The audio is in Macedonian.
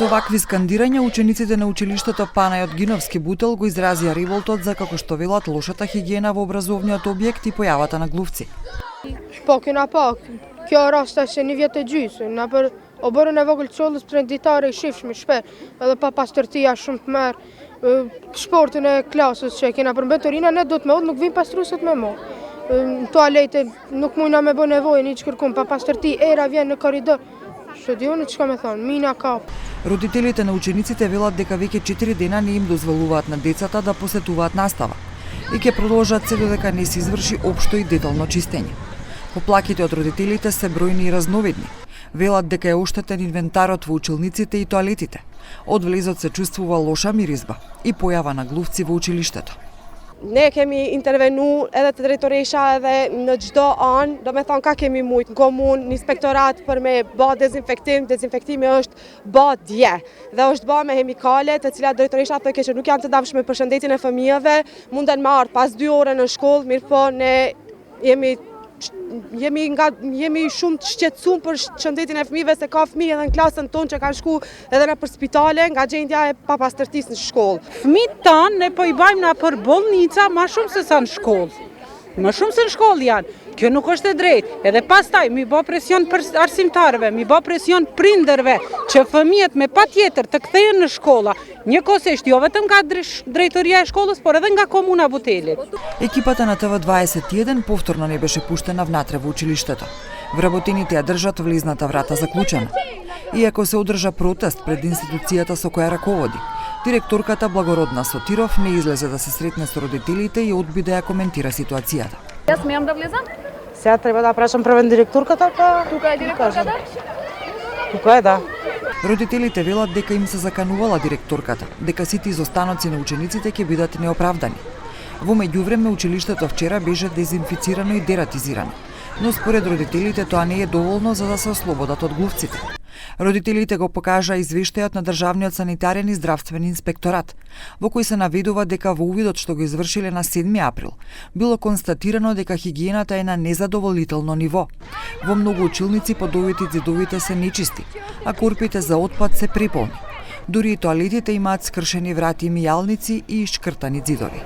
Со вакви скандирања, учениците на училиштето Панајот Гиновски Бутел го изразија револтот за, како што велат, лошата хигиена во образовниот објект и појавата на глувци. Poco kjo rast është një vjet e gjysmë, na për o bërën e vogël çollës prenditare I shifshme shpejt, edhe pa pastërtia shumë të merr, sportin e klasës që kena për mbetërina, ne do të me udhë, nuk vim pastruesit me mo. Toalete nuk mujna me bë nevojë, një që kërkum, pa pastërti, era vjen në korridor. Shëdioni çka me thonë, mina kap. Родителите на учениците велат дека веќе 4 дена не им дозволуваат на децата да посетуваат настава и ќе продолжат се додека не се изврши општо и детално чистење. Поплаките од родителите се бројни и разновидни. Велат дека е оштетен инвентарот во училниците и тоалетите. Од влезот се чувствува лоша миризба и појава на глувци во училиштето. Ne kemi intervenu edhe të drejtoresha edhe në çdo anë, do me thonë ka kemi mujt në komunë, në inspektorat për me bë dezinfektim, dezinfektimi është bë dje dhe është bë me hemikale të cilat drejtoresha thotë që nuk janë të davshme për shëndetin e fëmijëve, munden me ardh pas 2 ore në shkollë, mirë po ne jemi shumë të shqetësuar për shëndetin e fëmijëve se ka fëmijë edhe në klasën tonë që kanë shku edhe në për spitale nga gjendja e papastërtisë në shkollë. Fëmijët tanë ne po I bajmë na për bollnica më shumë se sa në shkollë. Më shumë se në shkollë janë. Kjo nuk është e drejtë. Edhe pastaj mi bë presion për arsimtarëve, mi bë presion prindërve që fëmijët me patjetër të kthehen në shkolla, njëkohësisht jo vetëm nga drejtoria e shkollës, por edhe nga komuna Butelit. Екипата на ТВ21 повторно не беше пуштена внатре во училиштето. Вработените ја држат влезната врата заклучена. Иако се одржа протест пред институцијата со која раководи, директорката Благородна Сотиров не излезе да се сретне со родителите и одби да ја коментира ситуацијата. Јас смеам да влезам? Сега треба да прашам првен директорката, па Тука е директорката? Тука е, да. Родителите велат дека им се заканувала директорката, дека сите изостаноци на учениците ќе бидат неоправдани. Во меѓувреме училиштето вчера беше дезинфицирано и дератизирано, но според родителите тоа не е доволно за да се ослободат од глувците. Родителите го покажаа извештајот на Државниот санитарен и здравствен инспекторат, во кој се наведува дека во увидот што го извршиле на 7 април, било констатирано дека хигиената е на незадоволително ниво. Во многу училници подовите ѕидовите се нечисти, а корпите за отпад се преполни. Дури и тоалетите имаат скршени врати и мијалници и ишкртани ѕидови.